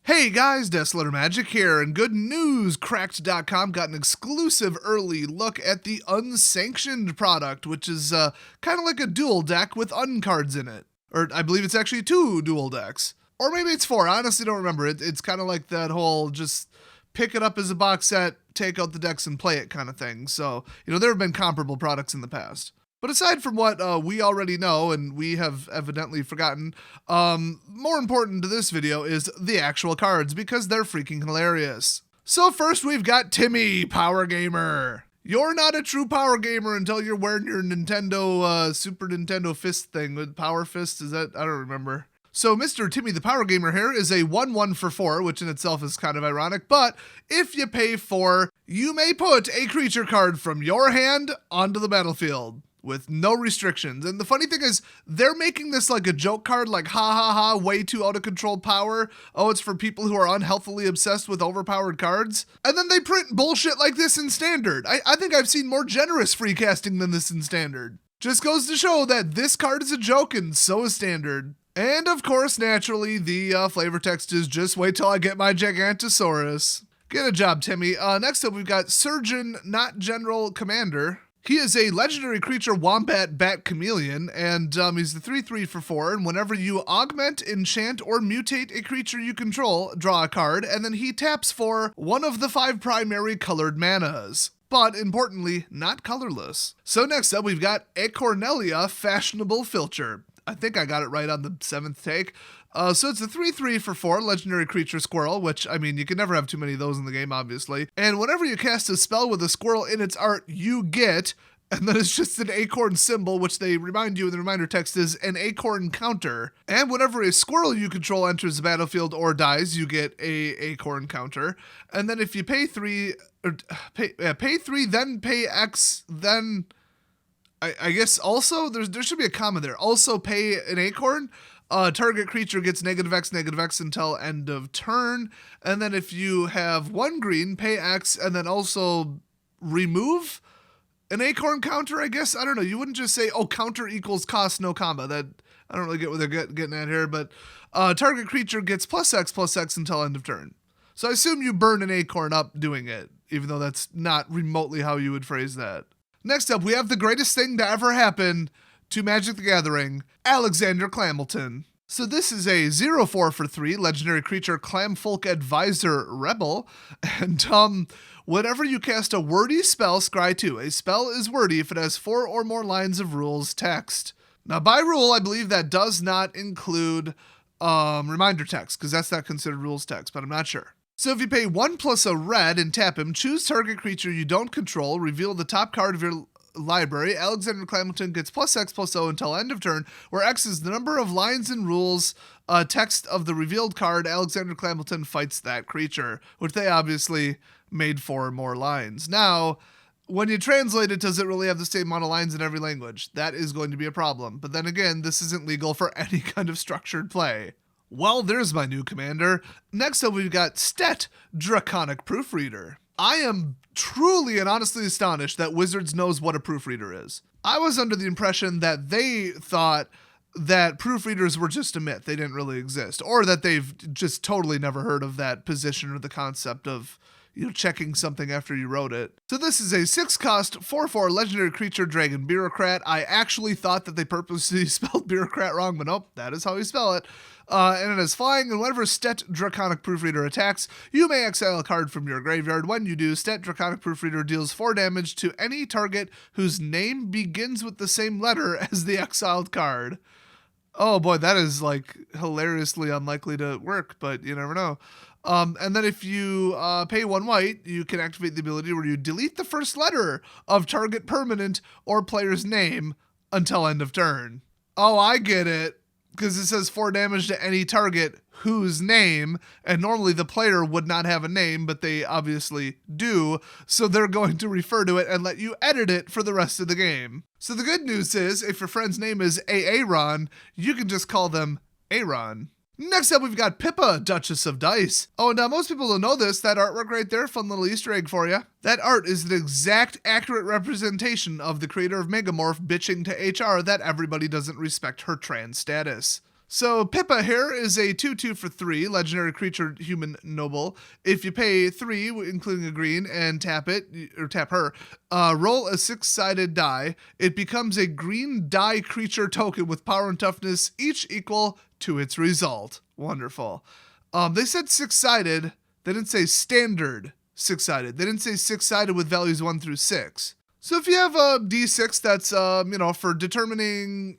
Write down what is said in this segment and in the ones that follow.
Hey guys, Desolator Magic here, and good news, Cracked.com got an exclusive early look at the Unsanctioned product, which is kind of like a dual deck with uncards in it. Or I believe it's actually 2 dual decks. Or maybe it's 4, I honestly don't remember. It's kind of like that whole just pick it up as a box set, take out the decks and play it kind of thing. So, there have been comparable products in the past. But aside from what we already know, and we have evidently forgotten, more important to this video is the actual cards, because they're freaking hilarious. So first we've got Timmy, Power Gamer. You're not a true Power Gamer until you're wearing your Nintendo, Super Nintendo Fist thing with Power Fist, is that? I don't remember. So Mr. Timmy the Power Gamer here is a 1/1 for 4, which in itself is kind of ironic, but if you pay 4, you may put a creature card from your hand onto the battlefield with no restrictions. And the funny thing is, they're making this like a joke card, like ha ha ha, way too out of control power. Oh, it's for people who are unhealthily obsessed with overpowered cards. And then they print bullshit like this in Standard. I think I've seen more generous free casting than this in Standard. Just goes to show that this card is a joke and so is Standard. And of course, naturally, the flavor text is just wait till I get my Gigantosaurus. Get a job, Timmy. Next up, we've got Surgeon, not General Commander. He is a legendary creature Wombat Bat Chameleon, and he's the 3/3 for 4, and whenever you augment, enchant, or mutate a creature you control, draw a card, and then he taps for one of the 5 primary colored manas. But importantly, not colorless. So next up, we've got ACORN, Fashionable Filcher. I think I got it right on the 7th take. So it's a 3/3 for 4 legendary creature squirrel, which, you can never have too many of those in the game, obviously. And whenever you cast a spell with a squirrel in its art, you get, and then it's just an acorn symbol, which they remind you in the reminder text is an acorn counter. And whenever a squirrel you control enters the battlefield or dies, you get a acorn counter. And then if you pay 3, pay 3, then pay X, then I guess also, there should be a comma there. Also pay an acorn. Target creature gets -X until end of turn. And then if you have 1 green, pay X, and then also remove an acorn counter, I guess. I don't know. You wouldn't just say, oh, counter equals cost, no comma. That I don't really get what they're getting at here. But target creature gets +X until end of turn. So I assume you burn an acorn up doing it, even though that's not remotely how you would phrase that. Next up, we have the greatest thing to ever happen to Magic the Gathering, Alexander Clamilton. So this is a 0/4 for 3 legendary creature Clamfolk Advisor Rebel, and whenever you cast a wordy spell, scry 2. A spell is wordy if it has 4 or more lines of rules text. Now by rule, I believe that does not include reminder text, because that's not considered rules text, but I'm not sure. So if you pay 1 plus a red and tap him, choose target creature you don't control, reveal the top card of your library. Alexander Clamilton gets +X/+0 until end of turn, where X is the number of lines and rules text of the revealed card. Alexander Clamilton fights that creature, which they obviously made 4 more lines. Now, when you translate it, does it really have the same amount of lines in every language? That is going to be a problem. But then again, this isn't legal for any kind of structured play. Well, there's my new commander. Next up, we've got Stet, Draconic Proofreader. I am truly and honestly astonished that Wizards knows what a proofreader is. I was under the impression that they thought that proofreaders were just a myth. They didn't really exist. Or that they've just totally never heard of that position or the concept of checking something after you wrote it. So this is a 6-cost, 4/4 legendary creature Dragon Bureaucrat. I actually thought that they purposely spelled bureaucrat wrong, but nope, that is how you spell it. And it is flying, and whenever Stet Draconic Proofreader attacks, you may exile a card from your graveyard. When you do, Stet Draconic Proofreader deals 4 damage to any target whose name begins with the same letter as the exiled card. Oh boy, that is hilariously unlikely to work, but you never know. And then if you pay 1 white, you can activate the ability where you delete the first letter of target permanent or player's name until end of turn. Oh, I get it. Because it says 4 damage to any target whose name, and normally the player would not have a name, but they obviously do, so they're going to refer to it and let you edit it for the rest of the game. So the good news is, if your friend's name is Aaron, you can just call them Aaron. Next up, we've got Pippa, Duchess of Dice. Oh, now most people don't know this. That artwork right there, fun little Easter egg for you. That art is an exact, accurate representation of the creator of Megamorph bitching to HR that everybody doesn't respect her trans status. So Pippa here is a 2/2 for 3, legendary creature, human noble. If you pay 3, including a green, and tap it, or tap her, roll a 6-sided die. It becomes a green die creature token with power and toughness, each equal to its result. Wonderful. They said 6-sided. They didn't say standard 6-sided. They didn't say 6-sided with values 1 through 6. So if you have a D6 that's, for determining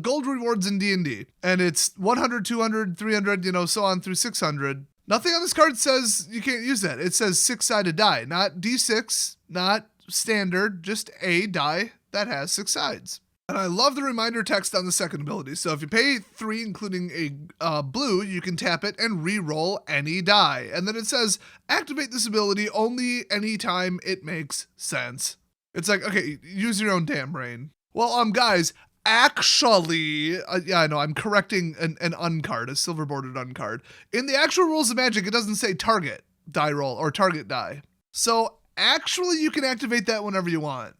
gold rewards in D&D, and it's 100, 200, 300, so on through 600, nothing on this card says you can't use that. It says 6-sided die, not D6, not standard, just a die that has 6 sides. And I love the reminder text on the second ability. So if you pay 3, including a blue, you can tap it and re-roll any die. And then it says, activate this ability only anytime it makes sense. It's like, okay, use your own damn brain. Well, guys, actually, yeah, I know, I'm correcting an uncard, a silver-bordered uncard. In the actual rules of Magic, it doesn't say target die roll or target die. So actually, you can activate that whenever you want.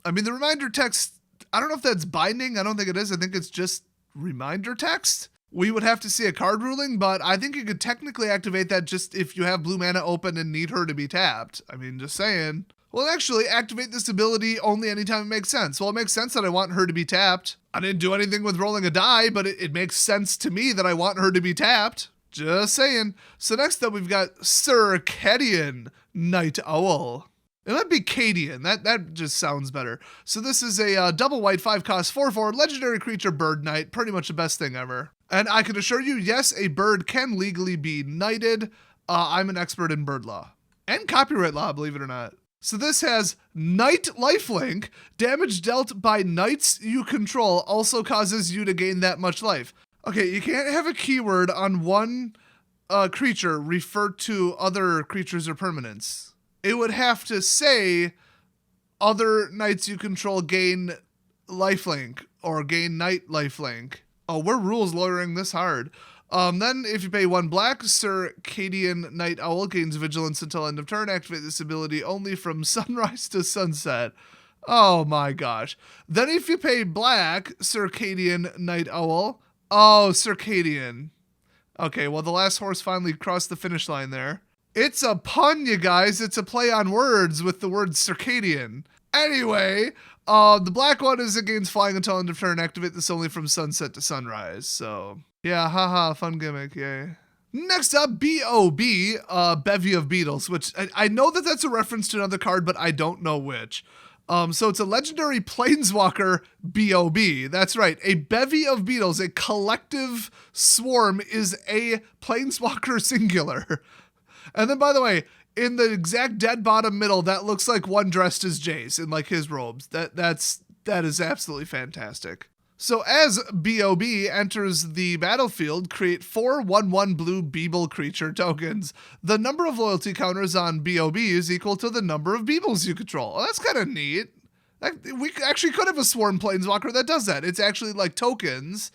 I mean, the reminder text, I don't know if that's binding. I don't think it is. I think it's just reminder text. We would have to see a card ruling, but I think you could technically activate that just if you have blue mana open and need her to be tapped. I mean, just saying. Well, actually, activate this ability only anytime it makes sense. Well, it makes sense that I want her to be tapped. I didn't do anything with rolling a die, but it makes sense to me that I want her to be tapped. Just saying. So next up, we've got Circadian Night Owl. It might be Cadian. That just sounds better. So this is a double white 5-cost 4/4 legendary creature bird knight. Pretty much the best thing ever. And I can assure you, yes, a bird can legally be knighted. I'm an expert in bird law. And copyright law, believe it or not. So this has Knight Lifelink. Damage dealt by knights you control also causes you to gain that much life. Okay, you can't have a keyword on one creature refer to other creatures or permanents. It would have to say other knights you control gain lifelink or gain knight lifelink. Oh, we're rules lawyering this hard. Then if you pay 1 black, Circadian Night Owl gains vigilance until end of turn. Activate this ability only from sunrise to sunset. Oh my gosh. Then if you pay black, Circadian Night Owl. Oh, Circadian. Okay, well the last horse finally crossed the finish line there. It's a pun, you guys. It's a play on words with the word circadian. Anyway, the black one is it gains flying until end of turn. Activate this only from sunset to sunrise. So, yeah, haha, fun gimmick, yay. Next up, B.O.B., Bevy of Beetles, which I know that that's a reference to another card, but I don't know which. So it's a legendary planeswalker B.O.B. That's right, a bevy of beetles, a collective swarm is a planeswalker singular. And then, by the way, in the exact dead bottom middle, that looks like one dressed as Jace in like his robes. That is absolutely fantastic. So as B.O.B. enters the battlefield, create 4 1/1 blue Beeble creature tokens. The number of loyalty counters on B.O.B. is equal to the number of Beebles you control. Oh, that's kind of neat. We actually could have a swarm planeswalker that does that. It's actually like tokens.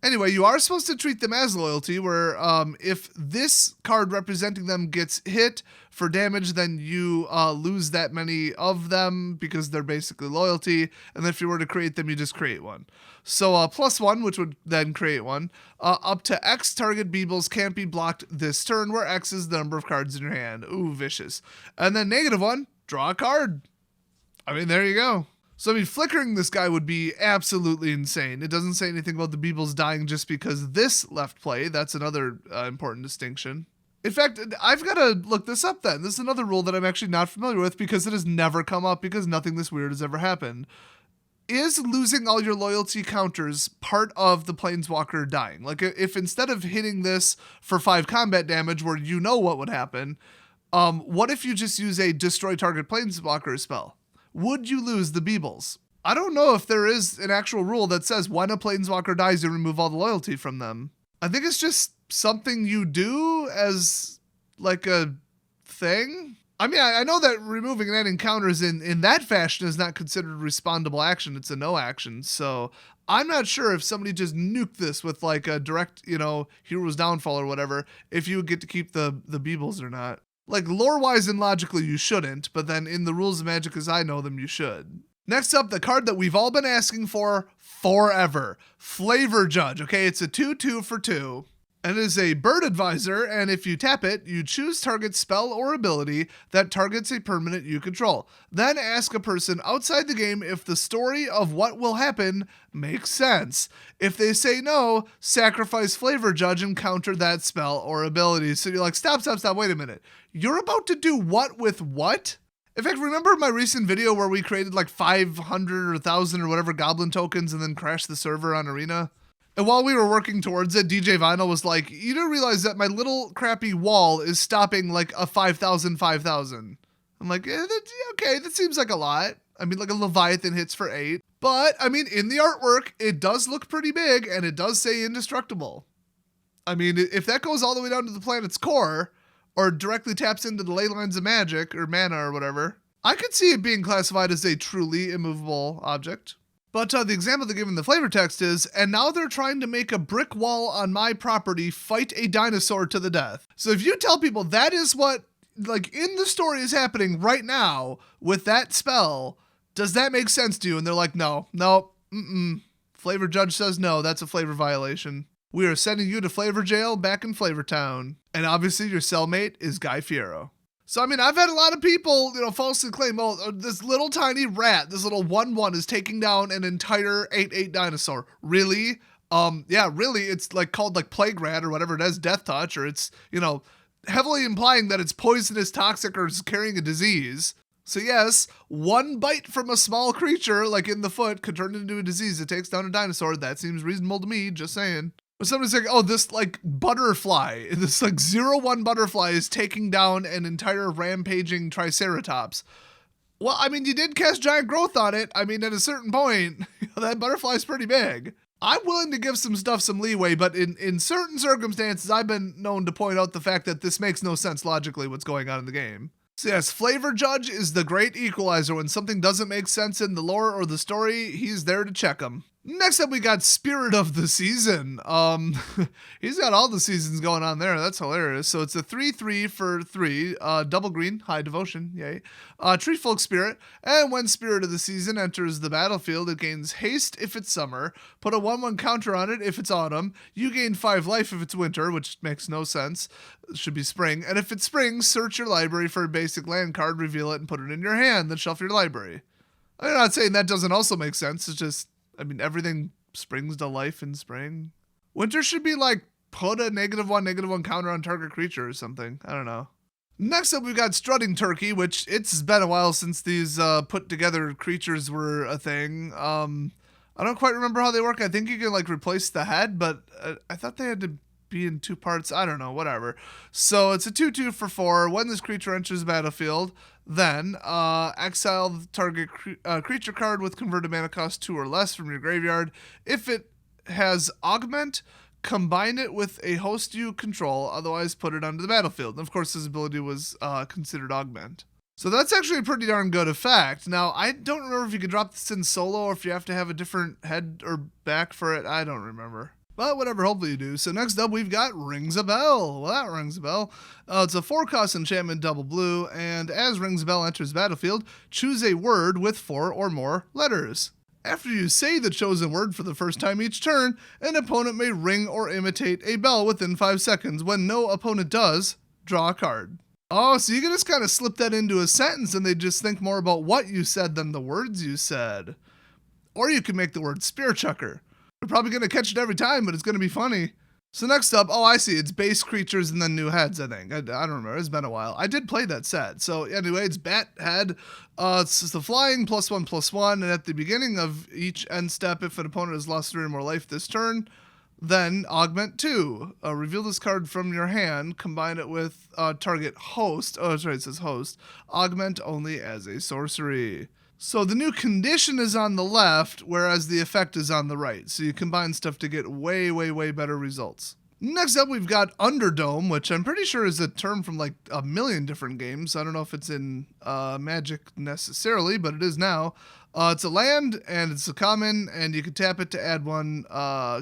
Anyway, you are supposed to treat them as loyalty, where if this card representing them gets hit for damage, then you lose that many of them because they're basically loyalty. And if you were to create them, you just create one. So +1, which would then create one. Up to X target Beebles can't be blocked this turn, where X is the number of cards in your hand. Ooh, vicious. And then -1, draw a card. I mean, there you go. So, I mean, flickering this guy would be absolutely insane. It doesn't say anything about the Beebles dying just because this left play. That's another important distinction. In fact, I've got to look this up then. This is another rule that I'm actually not familiar with because it has never come up because nothing this weird has ever happened. Is losing all your loyalty counters part of the planeswalker dying? Like, if instead of hitting this for 5 combat damage where you know what would happen, what if you just use a destroy target planeswalker spell? Would you lose the Beebles? I don't know if there is an actual rule that says when a planeswalker dies, you remove all the loyalty from them. I think it's just something you do as like a thing. I mean, I know that removing and adding counters in that fashion is not considered a respondable action. It's a no action. So I'm not sure if somebody just nuked this with like a direct, hero's downfall or whatever, if you would get to keep the Beebles or not. Like, lore-wise and logically, you shouldn't, but then in the rules of Magic as I know them, you should. Next up, the card that we've all been asking for forever. Flavor Judge. Okay, it's a 2/2 for 2. And it is a bird advisor, and if you tap it, you choose target spell or ability that targets a permanent you control. Then ask a person outside the game if the story of what will happen makes sense. If they say no, sacrifice Flavor Judge and counter that spell or ability. So you're like, stop, wait a minute. You're about to do what with what? In fact, remember my recent video where we created like 500 or 1,000 or whatever goblin tokens and then crashed the server on Arena? And while we were working towards it, DJ Vinyl was like, you do realize that my little crappy wall is stopping like a 5,000. I'm like, okay, that seems like a lot. I mean, like a Leviathan hits for 8. But, I mean, in the artwork, it does look pretty big, and it does say indestructible. I mean, if that goes all the way down to the planet's core, or directly taps into the ley lines of magic, or mana or whatever, I could see it being classified as a truly immovable object. But the example they give in the flavor text is, and now they're trying to make a brick wall on my property fight a dinosaur to the death. So if you tell people that is what, like, in the story is happening right now with that spell, does that make sense to you? And they're like, no. Flavor Judge says no, that's a flavor violation. We are sending you to Flavor Jail back in Flavor Town. And obviously your cellmate is Guy Fiero. So, I mean, I've had a lot of people, falsely claim, oh, this little tiny rat, this little 1/1 is taking down an entire 8/8 dinosaur. Really? Yeah, really, it's like called like Plague Rat or whatever it is, Death Touch, or it's, heavily implying that it's poisonous, toxic, or is carrying a disease. So yes, one bite from a small creature, like in the foot, could turn into a disease that takes down a dinosaur. That seems reasonable to me, just saying. But somebody's like, oh, this like butterfly, this like 0/1 butterfly is taking down an entire rampaging triceratops. Well, I mean, you did cast giant growth on it. I mean, at a certain point, that butterfly's pretty big. I'm willing to give some stuff some leeway, but in certain circumstances, I've been known to point out the fact that this makes no sense logically what's going on in the game. So yes, Flavor Judge is the great equalizer. When something doesn't make sense in the lore or the story, he's there to check them. Next up, we got Spirit of the Season. He's got all the seasons going on there. That's hilarious. So it's a 3/3 for 3, double green, high devotion, yay. Treat folk spirit, and when Spirit of the Season enters the battlefield, it gains haste if it's summer, put a 1/1 counter on it if it's autumn, you gain 5 life if it's winter, which makes no sense, it should be spring, and if it's spring, search your library for a basic land card, reveal it, and put it in your hand, then shuffle your library. I'm not saying that doesn't also make sense, it's just, I mean, everything springs to life in spring. Winter should be like, put a -1/-1 counter on target creature or something. I don't know. Next up, we've got Strutting Turkey, which it's been a while since these put together creatures were a thing. I don't quite remember how they work. I think you can like replace the head, but I thought they had to be in 2 parts. I don't know, whatever. So it's a 2/2 for 4. When this creature enters the battlefield, then exile the target creature card with converted mana cost 2 or less from your graveyard. If it has Augment, combine it with a host you control, otherwise put it onto the battlefield. And of course, this ability was considered Augment. So that's actually a pretty darn good effect. Now, I don't remember if you could drop this in solo or if you have to have a different head or back for it. I don't remember. But whatever, hopefully you do. So next up, we've got Rings a Bell. Well, that rings a bell. It's a 4-cost enchantment, double blue, and as Rings a Bell enters battlefield, choose a word with 4 or more letters. After you say the chosen word for the first time each turn, an opponent may ring or imitate a bell within 5 seconds. When no opponent does, draw a card. Oh, so you can just kind of slip that into a sentence and they just think more about what you said than the words you said. Or you can make the word Spear Chucker. They're probably going to catch it every time, but it's going to be funny. So next up, oh, I see. It's base creatures and then new heads, I think. I don't remember. It's been a while. I did play that set. So anyway, it's bat head. It's just the flying +1/+1. And at the beginning of each end step, if an opponent has lost 3 or more life this turn, then Augment 2. Reveal this card from your hand. Combine it with target host. Oh, that's right. It says host. Augment only as a sorcery. So the new condition is on the left, whereas the effect is on the right. So you combine stuff to get way, way, way better results. Next up, we've got Underdome, which I'm pretty sure is a term from like a million different games. I don't know if it's in Magic necessarily, but it is now. It's a land, and it's a common, and you can tap it to add 1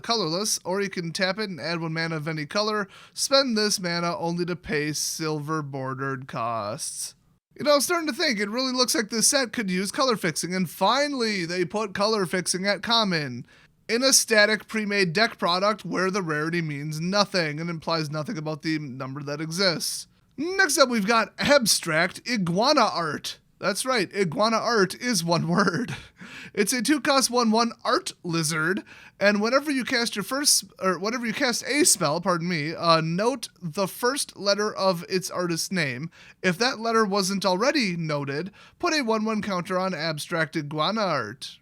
colorless, or you can tap it and add 1 mana of any color. Spend this mana only to pay silver bordered costs. You know, I'm starting to think it really looks like this set could use color fixing, and finally they put color fixing at common in a static pre-made deck product where the rarity means nothing and implies nothing about the number that exists. Next up, we've got abstract iguana art. That's right, iguana art is one word. It's a 2-cost 1/1 art lizard, and whenever you cast a spell, note the first letter of its artist's name. If that letter wasn't already noted, put a 1/1 counter on abstract iguana art.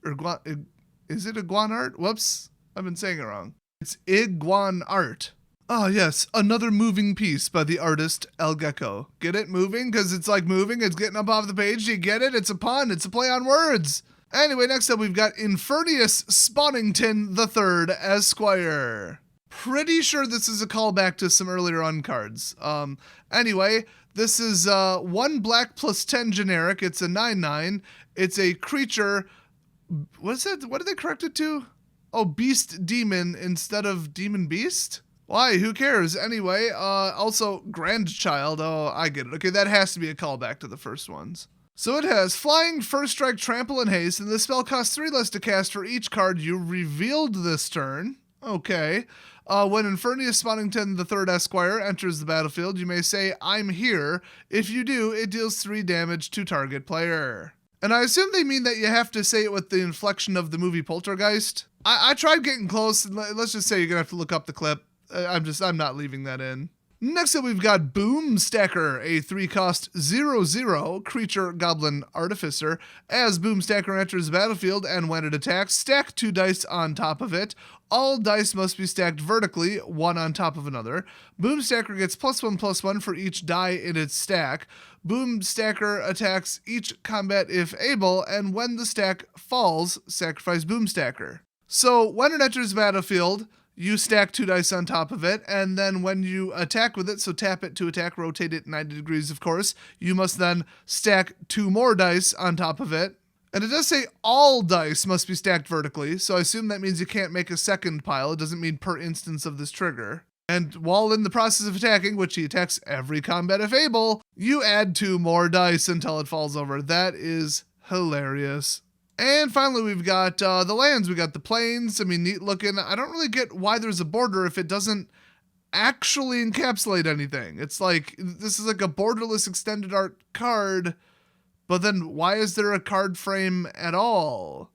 Is it iguana art? Whoops, I've been saying it wrong. It's iguan art. Ah, yes, another moving piece by the artist El Gecko. Get it? Moving? Because it's like moving, it's getting up off the page. Do you get it? It's a pun, it's a play on words. Anyway, next up we've got Infernius Spawnington III Esquire. Pretty sure this is a callback to some earlier uncards. Anyway, this is 1 black plus 10 generic. It's a 9/9. It's a creature. What did they correct it to? Oh, Beast Demon instead of Demon Beast? Why? Who cares? Anyway, also Grandchild. Oh, I get it. Okay, that has to be a callback to the first ones. So it has Flying, First Strike, Trample, and Haste, and this spell costs 3 less to cast for each card you revealed this turn. Okay. When Infernius Spawnington III Esquire enters the battlefield, you may say, "I'm here." If you do, it deals 3 damage to target player. And I assume they mean that you have to say it with the inflection of the movie Poltergeist. I tried getting close, and let's just say you're going to have to look up the clip. I'm not leaving that in. Next up, we've got Boomstacker, a 3-cost 0/0 creature goblin artificer. As Boomstacker enters the battlefield and when it attacks, stack 2 dice on top of it. All dice must be stacked vertically, one on top of another. Boomstacker gets +1/+1 for each die in its stack. Boomstacker attacks each combat if able, and when the stack falls, sacrifice Boomstacker. So when it enters the battlefield, you stack 2 dice on top of it, and then when you attack with it, so tap it to attack, rotate it 90 degrees, of course, you must then stack 2 more dice on top of it. And it does say all dice must be stacked vertically, so I assume that means you can't make a second pile. It doesn't mean per instance of this trigger. And while in the process of attacking, which he attacks every combat if able, you add 2 more dice until it falls over. That is hilarious. And finally, we've got the lands. We got the plains. I mean, neat looking. I don't really get why there's a border if it doesn't actually encapsulate anything. It's like, this is like a borderless extended art card, but then why is there a card frame at all?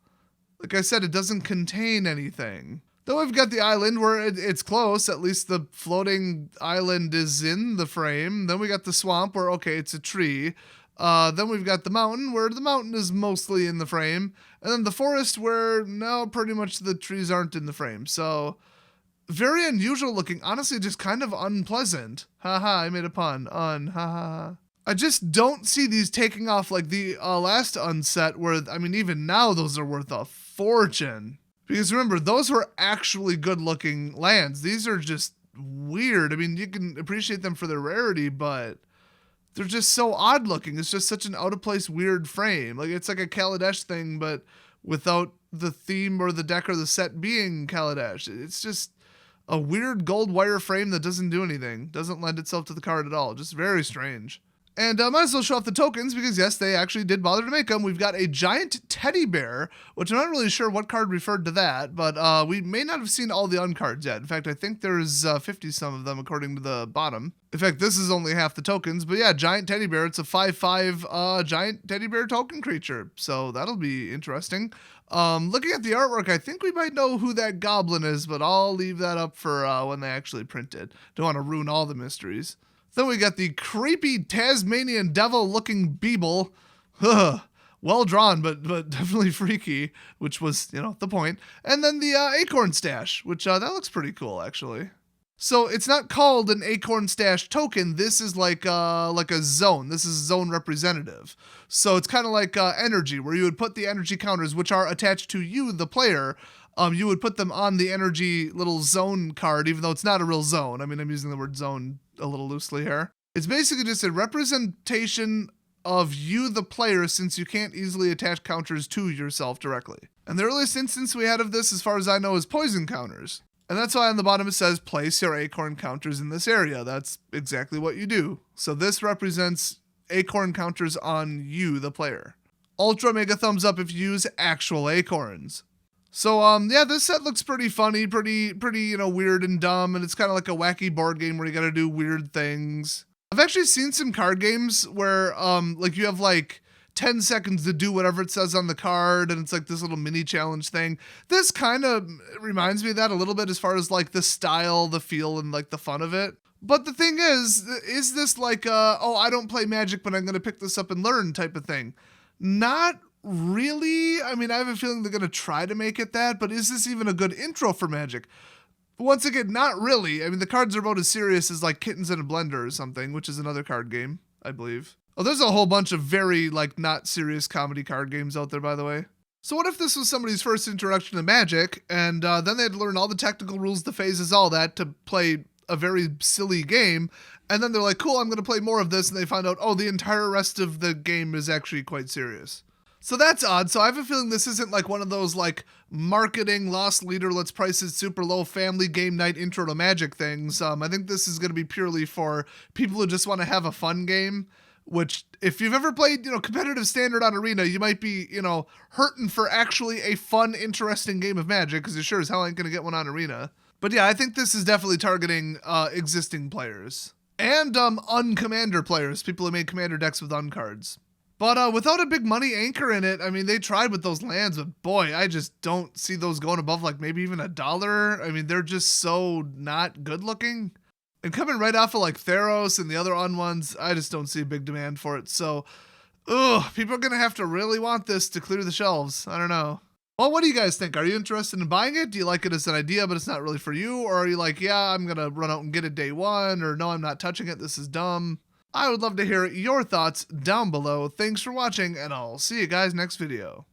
Like I said, it doesn't contain anything. Then we've got the island where it's close. At least the floating island is in the frame. Then we got the swamp where, okay, it's a tree. Then we've got the mountain, where the mountain is mostly in the frame. And then the forest, where, no, pretty much the trees aren't in the frame. So, very unusual looking. Honestly, just kind of unpleasant. Haha, I made a pun. Haha. I just don't see these taking off like the last unset, where, I mean, even now those are worth a fortune. Because remember, those were actually good looking lands. These are just weird. I mean, you can appreciate them for their rarity, but they're just so odd looking. It's just such an out of place, weird frame. Like, it's like a Kaladesh thing, but without the theme or the deck or the set being Kaladesh. It's just a weird gold wire frame that doesn't do anything. Doesn't lend itself to the card at all. Just very strange. And might as well show off the tokens because, yes, they actually did bother to make them. We've got a giant teddy bear, which I'm not really sure what card referred to that, but we may not have seen all the uncards yet. In fact, I think there's 50-some of them according to the bottom. In fact, this is only half the tokens, but yeah, giant teddy bear. It's a 5/5 giant teddy bear token creature, so that'll be interesting. Looking at the artwork, I think we might know who that goblin is, but I'll leave that up for when they actually print it. Don't want to ruin all the mysteries. Then we got the creepy Tasmanian devil-looking Beeble. Well drawn, but definitely freaky, which was, the point. And then the ACORN stash, which that looks pretty cool, actually. So it's not called an ACORN stash token. This is like a zone. This is zone representative. So it's kind of like energy, where you would put the energy counters, which are attached to you, the player. You would put them on the energy little zone card, even though it's not a real zone. I mean, I'm using the word zone a little loosely here. It's basically just a representation of you, the player, since you can't easily attach counters to yourself directly. And the earliest instance we had of this, as far as I know, is poison counters. And that's why on the bottom it says, place your ACORN counters in this area. That's exactly what you do. So this represents ACORN counters on you, the player. Ultra mega thumbs up if you use actual ACORNs. So, yeah, this set looks pretty funny, pretty, weird and dumb, and it's kind of like a wacky board game where you gotta do weird things. I've actually seen some card games where, like, you have, 10 seconds to do whatever it says on the card, and it's like this little mini challenge thing. This kind of reminds me of that a little bit as far as, the style, the feel, and, the fun of it. But the thing is this I don't play Magic, but I'm gonna pick this up and learn type of thing? Not really. I mean, I have a feeling they're going to try to make it that, but is this even a good intro for Magic? Once again, not really. I mean, the cards are about as serious as Kittens in a Blender or something, which is another card game, I believe. Oh, there's a whole bunch of very, not serious comedy card games out there, by the way. So what if this was somebody's first introduction to Magic, and then they had to learn all the technical rules, the phases, all that, to play a very silly game, and then they're like, cool, I'm going to play more of this, and they find out, oh, the entire rest of the game is actually quite serious. So that's odd. So I have a feeling this isn't one of those marketing lost leader, let's price it super low family game night intro to Magic things. I think this is going to be purely for people who just want to have a fun game, which if you've ever played, competitive standard on Arena, you might be, hurting for actually a fun, interesting game of Magic, because you sure as hell ain't going to get one on Arena. But yeah, I think this is definitely targeting existing players. And uncommander players, people who made commander decks with uncards. But without a big money anchor in it, I mean, they tried with those lands, but boy, I just don't see those going above maybe even $1. I mean, they're just so not good looking. And coming right off of Theros and the other ones, I just don't see a big demand for it. So, people are going to have to really want this to clear the shelves. I don't know. Well, what do you guys think? Are you interested in buying it? Do you like it as an idea, but it's not really for you? Or are you like, yeah, I'm going to run out and get it day one, or no, I'm not touching it, this is dumb? I would love to hear your thoughts down below. Thanks for watching, and I'll see you guys next video.